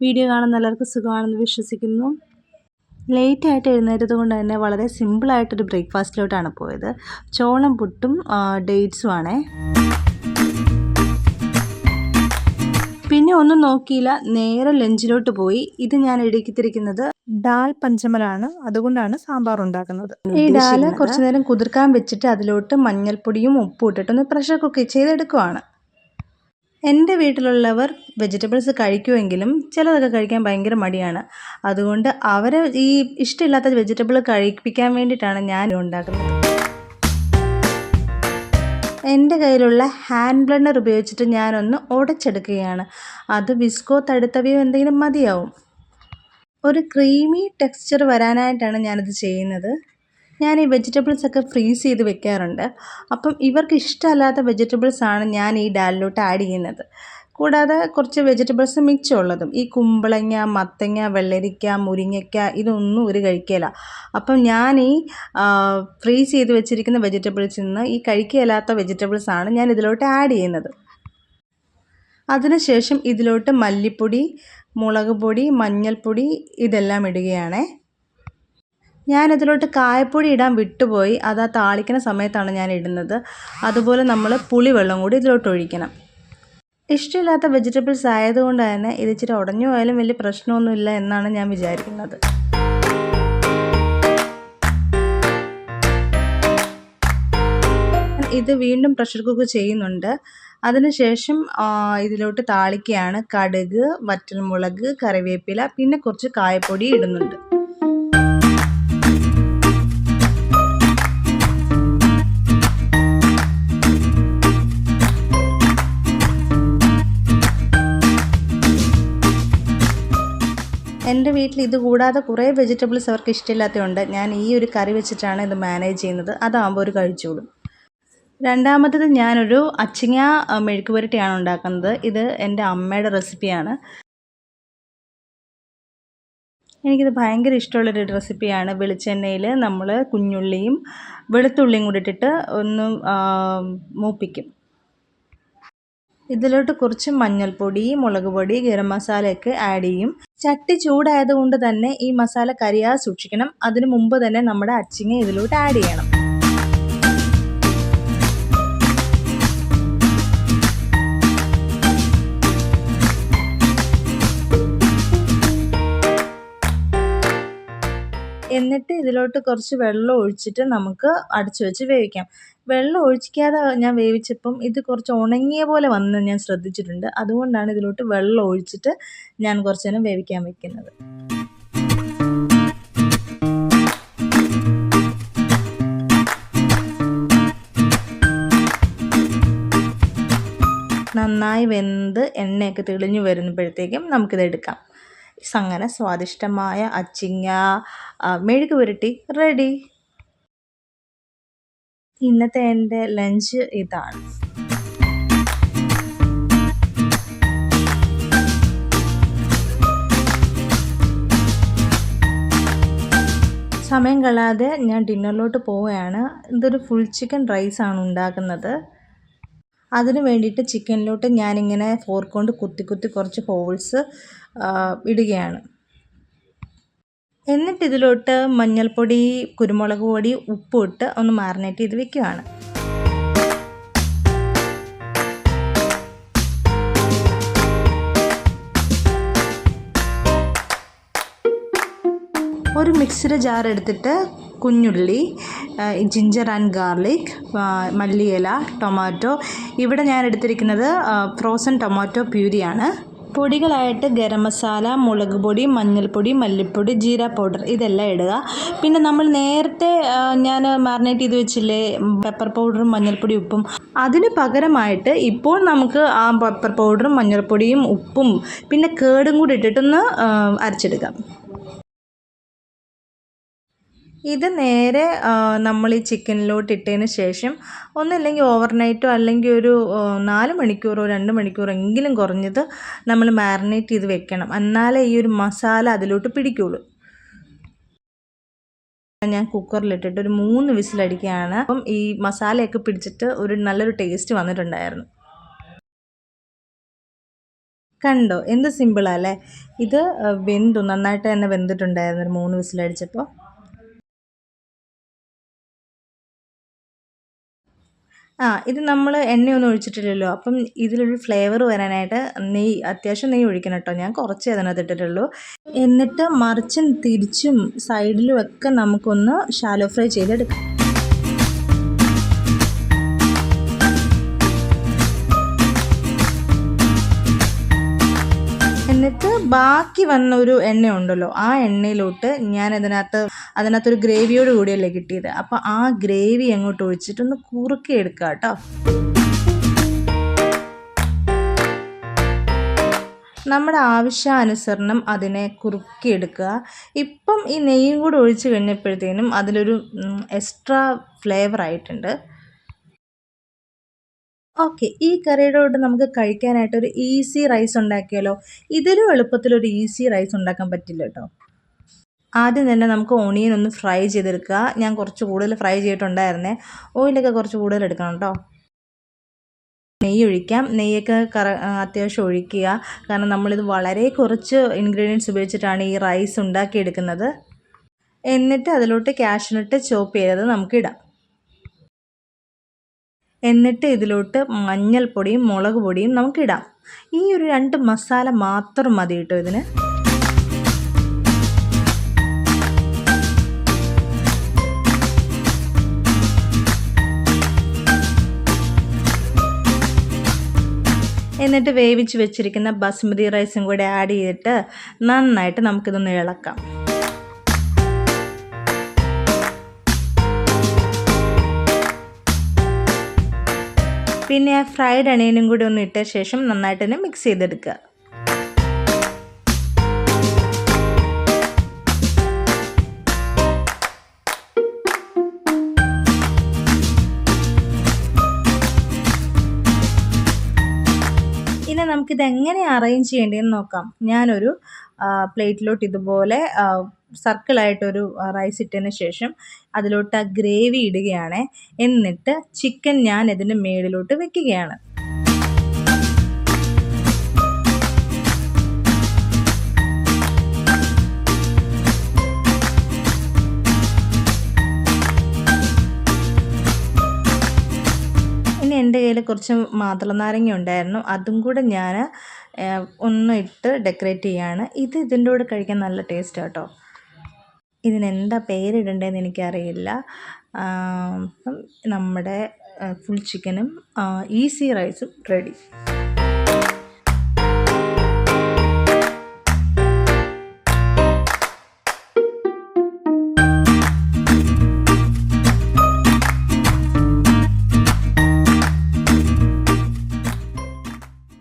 Video കാണുന്ന എല്ലാവർക്കും സുഖമാണെന്ന് വിശ്വസിക്കുന്നു. ലേറ്റായിട്ട് എഴുന്നേറ്റത് കൊണ്ട് തന്നെ വളരെ സിമ്പിളായിട്ടൊരു ബ്രേക്ക്ഫാസ്റ്റിലോട്ടാണ് പോയത്. ചോളം പുട്ടും ഡേറ്റ്സും ആണേ. പിന്നെ ഒന്നും നോക്കിയില്ല, നേരെ ലഞ്ചിലോട്ട് പോയി. ഇത് ഞാൻ ഇടുക്കിത്തിരിക്കുന്നത് ഡാൽ പഞ്ചമലാണ്, അതുകൊണ്ടാണ് സാമ്പാർ ഉണ്ടാക്കുന്നത്. ഈ ഡാല് കുറച്ച് നേരം കുതിർക്കാൻ വെച്ചിട്ട് അതിലോട്ട് മഞ്ഞൾപ്പൊടിയും ഉപ്പും ഇട്ടിട്ടൊന്ന് പ്രഷർ കുക്ക് ചെയ്തെടുക്കുവാണ്. എൻ്റെ വീട്ടിലുള്ളവർ വെജിറ്റബിൾസ് കഴിക്കുമെങ്കിലും ചിലതൊക്കെ കഴിക്കാൻ ഭയങ്കര മടിയാണ്. അതുകൊണ്ട് അവരെ ഈ ഇഷ്ടമില്ലാത്ത വെജിറ്റബിൾ കഴിപ്പിക്കാൻ വേണ്ടിയിട്ടാണ് ഞാൻ ഉണ്ടാക്കുന്നത്. എൻ്റെ കയ്യിലുള്ള ഹാൻഡ് ബ്ലെൻഡർ ഉപയോഗിച്ചിട്ട് ഞാനൊന്ന് ഉടച്ചെടുക്കുകയാണ്. അത് വിസ്കോ തടുത്തവയോ എന്തെങ്കിലും മതിയാവും. ഒരു ക്രീമി ടെക്സ്ചർ വരാനായിട്ടാണ് ഞാനിത് ചെയ്യുന്നത്. ഞാൻ ഈ വെജിറ്റബിൾസൊക്കെ ഫ്രീസ് ചെയ്ത് വെക്കാറുണ്ട്. അപ്പം ഇവർക്ക് ഇഷ്ടമല്ലാത്ത വെജിറ്റബിൾസാണ് ഞാൻ ഈ ഡാലിലോട്ട് ആഡ് ചെയ്യുന്നത്. കൂടാതെ കുറച്ച് വെജിറ്റബിൾസ് മിച്ചമുള്ളതും, ഈ കുമ്പളങ്ങ, മത്തങ്ങ, വെള്ളരിക്ക, മുരിങ്ങയ്ക്ക ഇതൊന്നും ഒരു കഴിക്കില്ല. അപ്പം ഞാൻ ഈ ഫ്രീസ് ചെയ്ത് വെച്ചിരിക്കുന്ന വെജിറ്റബിൾസിൽ നിന്ന് ഈ കഴിക്കില്ലാത്ത വെജിറ്റബിൾസാണ് ഞാൻ ഇതിലോട്ട് ആഡ് ചെയ്യുന്നത്. അതിനുശേഷം ഇതിലോട്ട് മല്ലിപ്പൊടി, മുളക് പൊടി, മഞ്ഞൾപ്പൊടി ഇതെല്ലാം ഇടുകയാണേ. ഞാനിതിലോട്ട് കായപ്പൊടി ഇടാൻ വിട്ടുപോയി. അത് ആ താളിക്കുന്ന സമയത്താണ് ഞാൻ ഇടുന്നത്. അതുപോലെ നമ്മൾ പുളിവെള്ളം കൂടി ഇതിലോട്ട് ഒഴിക്കണം. ഇഷ്ടമില്ലാത്ത വെജിറ്റബിൾസ് ആയതുകൊണ്ട് തന്നെ ഇത് ഇച്ചിരി ഉടഞ്ഞു പോയാലും വലിയ പ്രശ്നമൊന്നുമില്ല എന്നാണ് ഞാൻ വിചാരിക്കുന്നത്. ഇത് വീണ്ടും പ്രഷർ കുക്ക് ചെയ്യുന്നുണ്ട്. അതിനുശേഷം ഇതിലോട്ട് താളിക്കുകയാണ്. കടുക്, വറ്റൽമുളക്, കറിവേപ്പില, പിന്നെ കുറച്ച് കായപ്പൊടി ഇടുന്നുണ്ട്. എൻ്റെ വീട്ടിൽ ഇത് കൂടാതെ കുറേ വെജിറ്റബിൾസ് അവർക്ക് ഇഷ്ടമില്ലാത്തതുകൊണ്ട് ഞാൻ ഈ ഒരു കറി വെച്ചിട്ടാണ് ഇത് മാനേജ് ചെയ്യുന്നത്. അതാകുമ്പോൾ ഒരു കഴിച്ചോളും. രണ്ടാമത്തത് ഞാനൊരു അച്ചിങ്ങ മെഴുക്ക് പുരട്ടിയാണ് ഉണ്ടാക്കുന്നത്. ഇത് എൻ്റെ അമ്മയുടെ റെസിപ്പിയാണ്. എനിക്കിത് ഭയങ്കര ഇഷ്ടമുള്ളൊരു റെസിപ്പിയാണ്. വെളിച്ചെണ്ണയിൽ നമ്മൾ കുഞ്ഞുള്ളിയും വെളുത്തുള്ളിയും കൂടി ഇട്ടിട്ട് ഒന്ന് മൂപ്പിക്കും. ഇതിലോട്ട് കുറച്ച് മഞ്ഞൾപ്പൊടി, മുളക് പൊടി, ഗരം മസാലയൊക്കെ ആഡ് ചെയ്യും. ചട്ടി ചൂടായതുകൊണ്ട് തന്നെ ഈ മസാല കരിയാതെ സൂക്ഷിക്കണം. അതിനു മുമ്പ് തന്നെ നമ്മുടെ അച്ചിങ്ങ ഇതിലോട്ട് ആഡ് ചെയ്യണം. എന്നിട്ട് ഇതിലോട്ട് കുറച്ച് വെള്ളം ഒഴിച്ചിട്ട് നമുക്ക് അടച്ചു വെച്ച് വേവിക്കാം. വെള്ളം ഒഴിക്കാതെ ഞാൻ വേവിച്ചപ്പം ഇത് കുറച്ച് ഉണങ്ങിയ പോലെ വന്ന് ഞാൻ ശ്രദ്ധിച്ചിട്ടുണ്ട്. അതുകൊണ്ടാണ് ഇതിലോട്ട് വെള്ളം ഒഴിച്ചിട്ട് ഞാൻ കുറച്ച് നേരം വേവിക്കാൻ വെക്കുന്നത്. നന്നായി വെന്ത് എണ്ണയൊക്കെ തെളിഞ്ഞു വരുമ്പോഴത്തേക്കും നമുക്കിത് എടുക്കാം. അങ്ങനെ സ്വാദിഷ്ടമായ അച്ചിങ്ങ മെഴുക്ക് പുരട്ടി റെഡി. ഇന്നത്തെ എൻ്റെ ലഞ്ച് ഇതാണ്. സമയം കളയാതെ ഞാൻ ഡിന്നറിലോട്ട് പോവുകയാണ്. ഇതൊരു ഫുൾ ചിക്കൻ റൈസാണ് ഉണ്ടാക്കുന്നത്. അതിന് വേണ്ടിയിട്ട് ചിക്കനിലോട്ട് ഞാനിങ്ങനെ ഫോർക്ക് കൊണ്ട് കുത്തി കുറച്ച് ഹോൾസ് ഇടുകയാണ്. എന്നിട്ട് ഇതിലോട്ട് മഞ്ഞൾപ്പൊടി, കുരുമുളക് പൊടി, ഉപ്പും ഇട്ട് ഒന്ന് മാറിനേറ്റ് ചെയ്ത് വെക്കുകയാണ്. ഒരു മിക്സിയുടെ ജാർ എടുത്തിട്ട് കുഞ്ഞുള്ളി, ജിഞ്ചർ ആൻഡ് ഗാർലിക്, മല്ലിയില, ടൊമാറ്റോ. ഇവിടെ ഞാൻ എടുത്തിരിക്കുന്നത് ഫ്രോസൺ ടൊമാറ്റോ പ്യൂരിയാണ്. പൊടികളായിട്ട് ഗരം മസാല, മുളക് പൊടി, മഞ്ഞൾപ്പൊടി, മല്ലിപ്പൊടി, ജീര പൗഡർ ഇതെല്ലാം ഇടുക. പിന്നെ നമ്മൾ നേരത്തെ ഞാൻ മാറിനേറ്റ് ചെയ്ത് വെച്ചില്ലേ പെപ്പർ പൗഡറും മഞ്ഞൾപ്പൊടി, ഉപ്പും, അതിന് പകരമായിട്ട് ഇപ്പോൾ നമുക്ക് ആ പെപ്പർ പൗഡറും മഞ്ഞൾപ്പൊടിയും ഉപ്പും പിന്നെ കേടും കൂടി ഇട്ടിട്ടൊന്ന് അരച്ചെടുക്കാം. ഇത് നേരെ നമ്മൾ ഈ ചിക്കനിലോട്ട് ഇട്ടതിന് ശേഷം ഒന്നല്ലെങ്കിൽ ഓവർനൈറ്റോ അല്ലെങ്കിൽ ഒരു 4 മണിക്കൂറോ 2 മണിക്കൂറോ എങ്കിലും കുറഞ്ഞത് നമ്മൾ മാറിനേറ്റ് ചെയ്ത് വെക്കണം. എന്നാലേ ഈ ഒരു മസാല അതിലോട്ട് പിടിക്കുകയുള്ളൂ. ഞാൻ കുക്കറിലിട്ടിട്ട് ഒരു 3 വിസിലടിക്കുകയാണ്. അപ്പം ഈ മസാലയൊക്കെ പിടിച്ചിട്ട് ഒരു നല്ലൊരു ടേസ്റ്റ് വന്നിട്ടുണ്ടായിരുന്നു. കണ്ടോ എന്ത് സിമ്പിളാ അല്ലേ? ഇത് വെന്തു നന്നായിട്ട് തന്നെ വെന്തിട്ടുണ്ടായിരുന്നു ഒരു 3 വിസിലടിച്ചപ്പോൾ. ഇത് നമ്മൾ എണ്ണയൊന്നും ഒഴിച്ചിട്ടില്ലല്ലോ. അപ്പം ഇതിലൊരു ഫ്ലേവർ വരാനായിട്ട് അത്യാവശ്യം നെയ്യ് ഒഴിക്കണം കേട്ടോ. ഞാൻ കുറച്ചേ അതിനകത്ത് ഇട്ടിട്ടുള്ളൂ. എന്നിട്ട് മറിച്ചും തിരിച്ചും സൈഡിലും ഒക്കെ നമുക്കൊന്ന് ഷാലോ ഫ്രൈ ചെയ്തെടുക്കാം. എന്നിട്ട് ബാക്കി വന്ന ഒരു എണ്ണ ഉണ്ടല്ലോ, ആ എണ്ണയിലോട്ട് ഞാൻ അതിനകത്തൊരു ഗ്രേവിയോട് കൂടിയല്ലേ കിട്ടിയത്. അപ്പോൾ ആ ഗ്രേവി അങ്ങോട്ട് ഒഴിച്ചിട്ടൊന്ന് കുറുക്കി എടുക്കുക കേട്ടോ. നമ്മുടെ ആവശ്യാനുസരണം അതിനെ കുറുക്കിയെടുക്കുക. ഇപ്പം ഈ നെയ്യും കൂടെ ഒഴിച്ച് കഴിഞ്ഞപ്പോഴത്തേനും അതിലൊരു എക്സ്ട്രാ ഫ്ലേവർ ആയിട്ടുണ്ട്. ഓക്കെ, ഈ കറിയുടെ കൂടെ നമുക്ക് കഴിക്കാനായിട്ട് ഒരു ഈസി റൈസ് ഉണ്ടാക്കിയാലോ? ഇതിലും എളുപ്പത്തിലൊരു ഈസി റൈസ് ഉണ്ടാക്കാൻ പറ്റില്ല കേട്ടോ. ആദ്യം തന്നെ നമുക്ക് ഓണിയൻ ഒന്ന് ഫ്രൈ ചെയ്തെടുക്കുക. ഞാൻ കുറച്ച് കൂടുതൽ ഫ്രൈ ചെയ്തിട്ടുണ്ടായിരുന്നേ. ഓയിലൊക്കെ കുറച്ച് കൂടുതൽ എടുക്കണം കേട്ടോ. നെയ്യ് ഒഴിക്കാം. നെയ്യൊക്കെ അത്യാവശ്യം ഒഴിക്കുക. കാരണം നമ്മളിത് വളരെ കുറച്ച് ഇൻഗ്രീഡിയൻസ് ഉപയോഗിച്ചിട്ടാണ് ഈ റൈസ് ഉണ്ടാക്കിയെടുക്കുന്നത്. എന്നിട്ട് അതിലോട്ട് കാഷ്യൂനട്ട് ചോപ്പ് ചെയ്തത് നമുക്കിടാം. എന്നിട്ട് ഇതിലോട്ട് മഞ്ഞൾപ്പൊടിയും മുളക് പൊടിയും നമുക്കിടാം. ഈ ഒരു 2 മസാല മാത്രം മതി കേട്ടോ ഇതിന്. എന്നിട്ട് വേവിച്ച് വെച്ചിരിക്കുന്ന ബസ്മതി റൈസും കൂടെ ആഡ് ചെയ്തിട്ട് നന്നായിട്ട് നമുക്കിതൊന്ന് ഇളക്കാം. പിന്നെ ആ ഫ്രൈഡ് അണിയനും കൂടി ഒന്ന് ഇട്ട ശേഷം നന്നായിട്ട് തന്നെ മിക്സ് ചെയ്തെടുക്കുക. ഇനി നമുക്കിത് എങ്ങനെ അറേഞ്ച് ചെയ്യേണ്ടതെന്ന് നോക്കാം. ഞാനൊരു പ്ലേറ്റിലോട്ട് ഇതുപോലെ സർക്കിളായിട്ടൊരു റൈസ് ഇട്ടതിന് ശേഷം അതിലോട്ട് ആ ഗ്രേവി ഇടുകയാണ്. എന്നിട്ട് ചിക്കൻ ഞാൻ ഇതിൻ്റെ മേളിലോട്ട് വെക്കുകയാണ്. ഇനി എൻ്റെ കയ്യിൽ കുറച്ച് മാതളനാരങ്ങ ഉണ്ടായിരുന്നു. അതും കൂടെ ഞാൻ ഒന്ന് ഇട്ട് ഡെക്കറേറ്റ് ചെയ്യുകയാണ്. ഇതിൻ്റെ കൂടെ കഴിക്കാൻ നല്ല ടേസ്റ്റ് കേട്ടോ. ഇതിനെന്താ പേരിടേണ്ടതെന്ന് എനിക്കറിയില്ല. അപ്പം നമ്മുടെ ഫുൾ ചിക്കനും ഈസി റൈസും റെഡി.